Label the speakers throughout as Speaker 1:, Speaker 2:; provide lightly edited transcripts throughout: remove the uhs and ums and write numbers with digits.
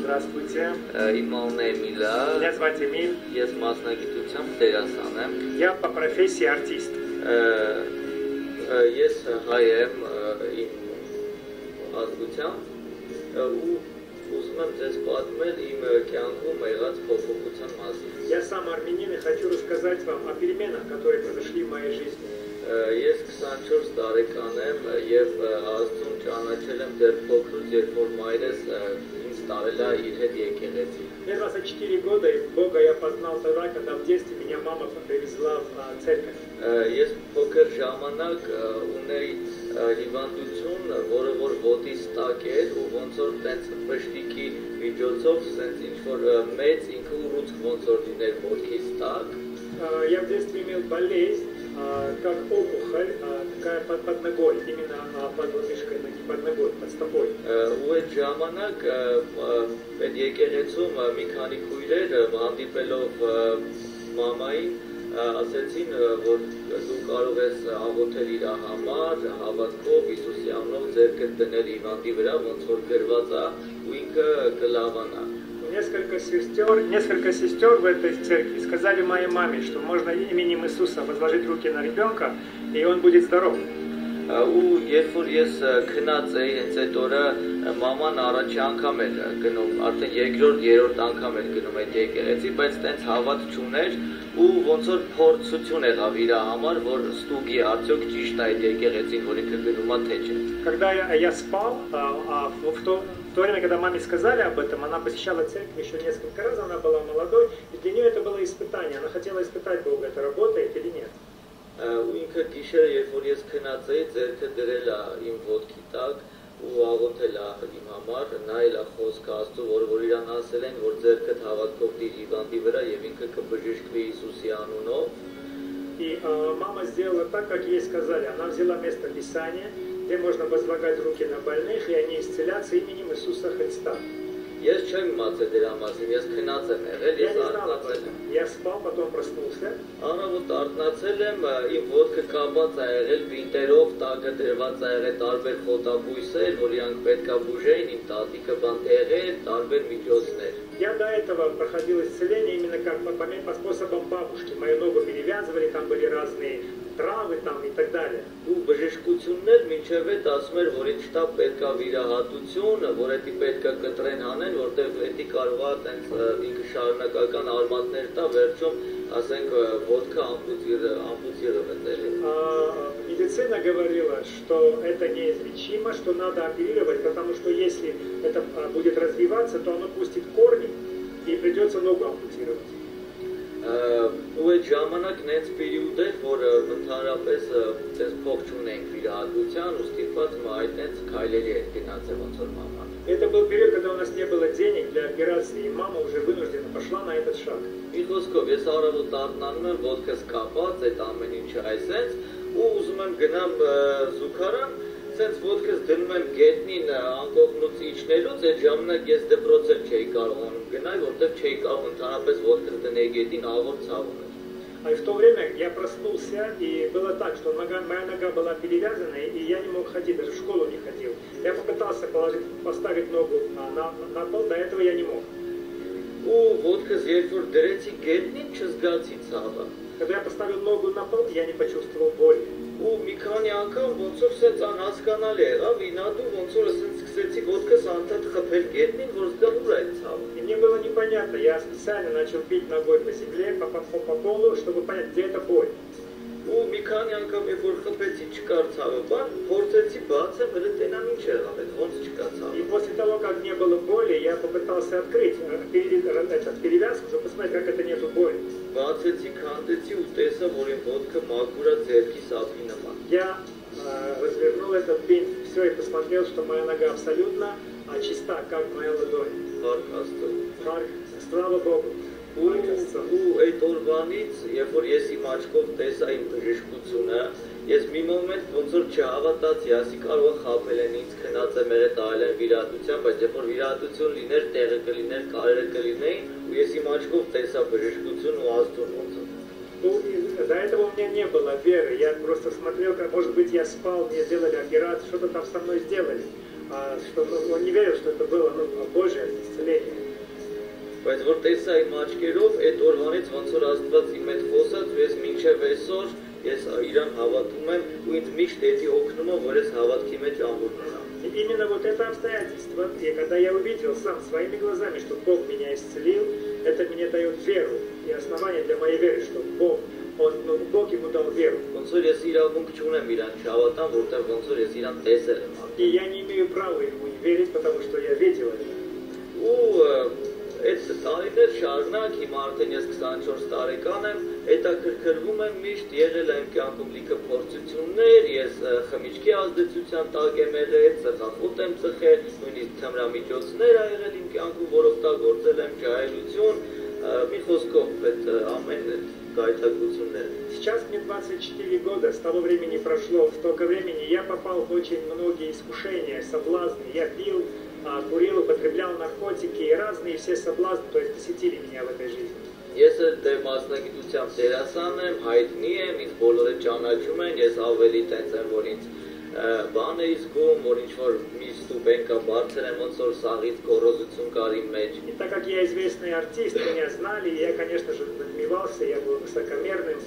Speaker 1: Здравствуйте.
Speaker 2: Имя Эмиля.
Speaker 1: Меня зовут Эмиль.
Speaker 2: Я с մասնագիտությամբ դերասան եմ.
Speaker 1: Я по профессии артист.
Speaker 2: Ես հայ եմ իմ ազգությամբ ու ուզում եմ ձեզ պատմել իմ կյանքում եղած փոփոխության մասին.
Speaker 1: Я сам армянин и хочу рассказать вам о переменах, которые произошли в моей жизни.
Speaker 2: Ես 24 տարեկան եմ եւ Աստծուն ճանաչել եմ դեռ փոքրուց, երբ որ մայրս ինձ տարել է իր հետ եկեղեցի.
Speaker 1: Мне 24 года, и Бога я познал тогда, когда в детстве меня мама привезла в церковь.
Speaker 2: Ես փոքր ժամանակ ունեի հիվանդություն, որը որ ոտիս տակ էր ու ոնց որ տենց բշտիկի միջոցով սենց ինչ որ մեծ ինքը ուռուցք ոնց որ դիներ ոտքիս տակ.
Speaker 1: Я в детстве имел болезнь, как опухоль, такая под ногой, именно под лодыжкой ноги, под ногой, под стопой.
Speaker 2: Ու այդ ժամանակ այդ եկեղեցում մի քանի քույրեր հանդիպելով մամային ասեցին, որ դու կարող ես աղոթել իր համար, հավատքով Հիսուսի անունով ձեռքդ դնել հիվանդի վրա, ոնց որ գրված է, ու ինքը կլավանա.
Speaker 1: Несколько сестер в этой церкви сказали моей маме, что можно именем Иисуса возложить руки на ребенка, и он будет здоров.
Speaker 2: Ու երբ որ ես քնած էի, հենց այդ օրը մաման առաջի անգամ էր գնում, արդեն երկրորդ, երրորդ անգամ էր գնում այդ եկեղեցի, բայց տենց հավատ չուներ ու ոնց որ փորձություն եղավ իր համար, որ ստուգի արդյոք ճիշտ է այդ եկեղեցին, որ ինքը գնում է թե չէ.
Speaker 1: Когда я спал, в то время, когда маме сказали об этом, она посещала церковь еще несколько раз, она была молодой, и для нее это было испытание, она хотела испытать Бога, это работает или нет.
Speaker 2: Ու ինքը գիշերը, երբ որ ես քնած էի, ձեռքը դրել է իմ ոտքի տակ ու աղոթել է իմ համար, նայել է խոսքը Աստծո, որ իրան ասել են, որ ձեռքդ հավատքով դիր հիվանդի վրա եւ ինքը կբժշկվի Հիսուսի անունով.
Speaker 1: И мама сделала так, как ей сказали. Она взяла место Писания, где можно возлагать руки на больных, и они исцелятся именем Иисуса Христа.
Speaker 2: Ես չեմ իմացել դրա մասին, ես քնած եմ եղել, ես արթնացել եմ.
Speaker 1: Я спал, потом проснулся.
Speaker 2: Առավոտ արթնացել եմ, իմ ոտքը կապած է եղել բինտերով, տակը դրված է եղել տարբեր խոտաբույսեր, որ իրանք պետք է բուժեին, իմ տատիկը բանտեղեր, տարբեր միջոցներ.
Speaker 1: Я до этого проходил исцеление именно как по способам бабушки. Мою ногу перевязывали, там были разные травы там и так далее.
Speaker 2: Ու բժշկություններ մինչև այդ ասում էր, որ իջտա պետք է վիրահատություն, որ դա պետք է կտրեն հանեն, որտեղ դա կարող է տենց ինքը շարունակական արմատներ տա, վերջում ասենք ոտքը ամպուտировать.
Speaker 1: Медицина говорила, что это неизлечимо, что надо оперировать, потому что если это будет развиваться, то оно пустит корни и придется ногу ампутировать.
Speaker 2: Ու այդ ժամանակն այս պերիոդ էր, որ ընդհանրապես այս փող չունենք վիրահատության, ու ստիպված այդ այս քայլերի էր գնացել ոնց որ մաման.
Speaker 1: Это был период, когда у нас не было денег для операции, и мама уже вынуждена пошла на этот шаг.
Speaker 2: Մի խոսքով ես առավոտ արթնանում եմ, ոտքս կապած, այդ ամեն ինչը այսպես, ու ուզում եմ գնամ զուգարան, սենց ոտքս дնում եմ գետնին անկողնուց իջնելուց, այդ ժամանակ ես դպրոցել չէի կարողանում գնալ, որտեղ չէի կարող ընդհանրապես ոտքս դնել գետնին, աղոր ցավում էր.
Speaker 1: А в то время я проснулся, и было так, что моя нога была перевязана, и я не мог ходить, даже в школу не ходил. Я попытался поставить ногу на пол, до этого я не мог.
Speaker 2: Ու ոտքս երբ որ դրեցի գետնին, չզգացի ցավը.
Speaker 1: Когда я поставил ногу на пол, я не почувствовал боли.
Speaker 2: Ու մի քանի անգամ ոնց որ սենց անհասկանալի եղավ, ինադու ոնց որ սենց սկսեցի ոտքս անդադ խփել գետնին, որ զգալու էր ցավը.
Speaker 1: И мне было непонятно, я специально начал бить ногой по земле, по полу, чтобы понять, где эта боль.
Speaker 2: Ու մի քանի անգամ երբ որ խփեցի չկար ցավը, բան փորձեցի բացեմ, հələ տենամ ինչ եղավ, ոնց չկա ցավը.
Speaker 1: И после того, как не было боли, я попытался открыть перевязку, чтобы посмотреть, как это нету боли.
Speaker 2: Բացեցի, քանդեցի ու տեսա, որ իմ ոտքը մաքուր է ձեռքի սափի նման.
Speaker 1: Я развернул этот бинт, все, и посмотрел, что моя нога абсолютно чиста, как моя ладонь.
Speaker 2: Փառք Աստծո.
Speaker 1: Слава Богу.
Speaker 2: Ու այդ օրվանից, երբ որ ես իմ աչքով տեսա իմ բժշկությունը, ես մի մոմենտ ոնց որ չհավատացի, ասի կարող է խաբել են ինձ, քնած եմ եղել, տալ են վիրահատության, բայց երբ որ վիրահատություն լիներ, տեղը կլիներ, կարերը կլինեին, ու ես իմ աչքով տեսա բժշկություն ու Աստծուն ոնց է.
Speaker 1: До этого у меня не было веры, я просто смотрел, как, может быть, я спал, мне сделали операцию, что-то там со мной сделали, что он не верил, что это было Божье исцеление.
Speaker 2: բայց որ տեսա իմ աչքերով, այդ օրվանից ոնց որ Աստված իմ հետ խոսած, ես մինչև այսօր ես իրան հավատում եմ ու ինձ միշտ էդի օգնում է, որ ես հավատքի մեջ ամուր մնամ։
Speaker 1: Именно вот это обстоятельство, и когда я увидел сам своими глазами, что Бог меня исцелил, это мне дает веру и основание для моей веры, что Бог ему дал веру.
Speaker 2: Ոնց որ ես իրավունք չունեմ իրան չհավատամ, որտեղ ոնց որ ես իրան տեսել եմ։
Speaker 1: И я не имею права ему не верить, потому что я видел это.
Speaker 2: Ու այդ տարիներ շարունակ հիմա արդեն ես 24 տարեկան եմ, հետաքրքրվում եմ միշտ եղել եմ կյանքում լիքը փորձություններ, ես խմիչքի ազդեցության տակ եմ եղել, ծխախոտ եմ ծխել, նույնիսկ թմրամիջոցներ ա եղել իմ կյանքում, որ օգտագործել եմ ջահելություն, մի խոսքով այդ ամեն գայթակղությունները։
Speaker 1: Сейчас мне 24 года, с того времени прошло, столько времени, я попал в очень многие искушения, соблазны, я пил, курил, употреблял наркотики и разные все соблазны, то есть посетили меня в этой жизни.
Speaker 2: Ես էլ մասնագիտությամբ դերասան եմ, հայտնի եմ, ինձ բոլորը ճանաչում են, ես ավելի տենց եմ, որ ինձ բան է զգում, որ ինչ-որ մի ստուպենկա բարձր եմ, ոնց որ սաղից գոռոզություն կար իմ մեջ։
Speaker 1: И так как я известный артист, меня знали, я, конечно же, надмевался, я был высокомерным,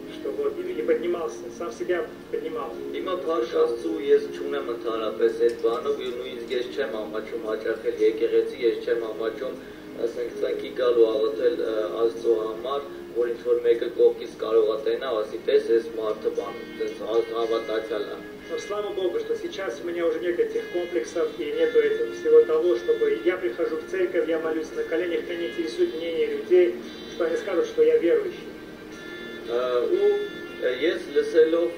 Speaker 1: что вот, и поднимался, сам себя поднимал.
Speaker 2: Հիմա փառք Աստծո ես չունեմ ընդհանրապես այդ բանով, ու նույնիսկ ես չեմ ամաչում հաճախել եկեղեցի, ես չեմ ամաչում, ասենք ցանկի գալու աղոթել Աստծո համար, որ ինչ-որ մեկը կողքից կարող է տենա, ասի տես այս մարդը բան, տենց հավատացյալ է։
Speaker 1: Но слава Богу, что сейчас у меня уже нет этих комплексов и нету этого всего того, чтобы я прихожу в церковь, я молюсь на коленях, меня не интересует мнение людей, что они скажут, что я верующий.
Speaker 2: Ու ես лսելով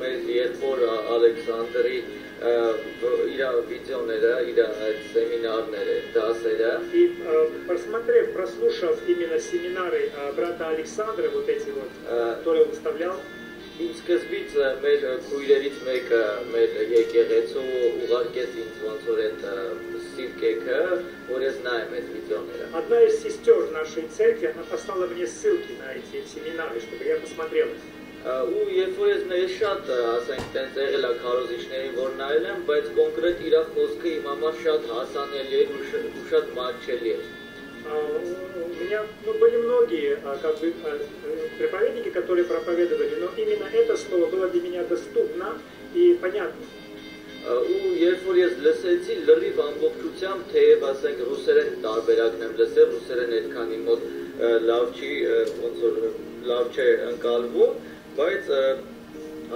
Speaker 2: մեր երբոր Ալեքսանդրի իր վիդեոները, իր սեմինարները, դասերը
Speaker 1: И просмотрев, прослушав именно семинары брата Александра, вот эти вот, которые он выставлял,
Speaker 2: Ինձ սկզբից մեր քույրերից մեկը մեր եկեղեցու ուղարկեց ինձ ոնց որ այդ սիրկեքը, որ ես նայեմ այդ վիդեոները։
Speaker 1: одна из сестер нашей церкви, она послала мне ссылки на эти семинары, чтобы я посмотрел их.
Speaker 2: Ու երբ որ ես շատ, ասենք, տենց եղել է քարոզիչներին, որ нայել եմ, բայց կոնկրետ իր խոսքը իմ համար շատ հասանելի էր ու շատ մատչելի էր։
Speaker 1: У меня были многие проповедники, которые проповедовали, но именно это слово было для меня доступно и понятно.
Speaker 2: Ու երբ որ ես լսեցի լրիվ ամբողջությամբ, թեև ասենք ռուսերեն տարբերակն եմ լսել, ռուսերեն այդքան իմ մոտ լավ չի, ոնց որ լավ չէ ընկալվում, բայց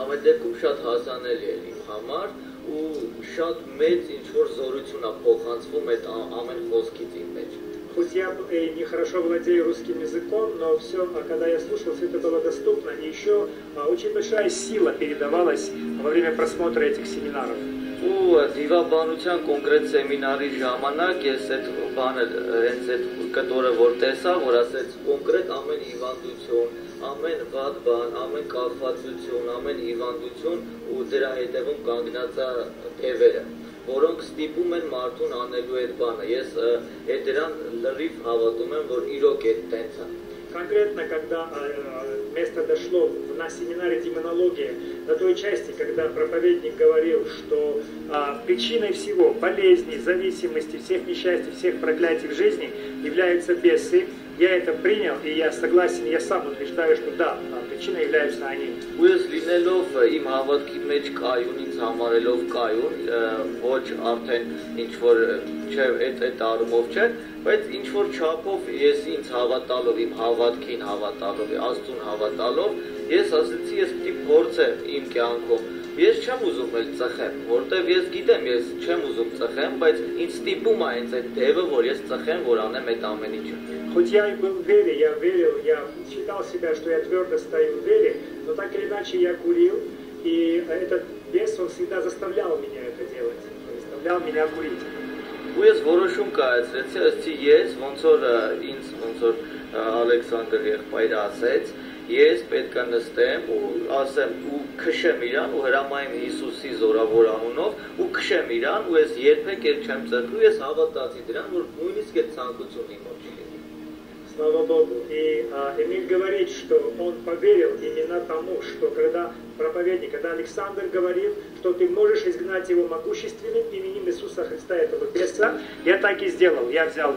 Speaker 2: ամեն депքում շատ հասանելի է իմ համար ու շատ մեծ ինչ-որ զորություն է փոխանցվում այդ ամեն խոսքից իմ մեջ։
Speaker 1: Хоть я и нехорошо владею русским языком, но все, когда я слушал, все это было доступно. И еще очень большая сила передавалась во время просмотра этих семинаров.
Speaker 2: Ու դիվաբանության կոնկրետ սեմինարի ժամանակ ես այդ բանը հենց այդ կտորը որ տեսա, որ ասեց կոնկրետ ամեն հիվանդություն, ամեն վատ բան, ամեն կախվածություն, ամեն հիվանդություն ու դրա հետևում կանգնած է թևերը, որոնք ստիպում են մարդուն անելու այդ բանը։ Ես այդ դրան լրիվ հավատում եմ, որ իրոք է տենց է։
Speaker 1: Конкретно, когда место дошло на семинаре демонологии, до той части, когда проповедник говорил, что причиной всего болезней, зависимости, всех несчастий, всех проклятий в жизни являются бесы, я это принял, и я согласен, я сам утверждаю, что да, причиной являются они.
Speaker 2: Ու ես լինելով իմ հավատքի մեջ կայուն, ինձ համարելով կայուն, ոչ արդեն ինչ-որ չէ, այդ առումով չէ, բայց ինչ-որ չափով ես ինձ հավատալով, իմ հավատքին հավատալով, Աստծուն հավատալով, ես ասեցի, ես պիտի փորձեմ իմ կյանքում։ Ես չեմ ուզում էլ ծխեմ, որտեվ ես գիտեմ, ես չեմ ուզում ծխեմ, բայց ինձ ստիպում է հենց այդ դևը, որ ես ծխեմ, որ անեմ այդ ամեն ինչը։
Speaker 1: Хоть я и был в вере, я верил, я считал себя, что я твердо стою в вере, но так или иначе я курил, и этот бес, он всегда заставлял меня это делать, заставлял меня курить.
Speaker 2: Ու ես որոշում կայացրեցի, ըստ ես ոնց որ ինձ ոնց որ Ալեքսանդր եղբայրը ասեց, ես պետք է նստեմ ու ասեմ ու քշեմ իրան ու հրամայեմ Հիսուսի զորավոր անունով ու քշեմ իրան ու ես երբեք էլ չեմ ծխի ու ես հավատացի դրան, որ նույնիսկ այդ ցանկությունն իմ մոտ չի լինի։
Speaker 1: Слава Богу. И Эмиль говорит, что он поверил именно тому, что когда проповедник, когда Александр говорил, что ты можешь изгнать его могущественным именем Иисуса Христа, этого беса, я так и сделал. Я взял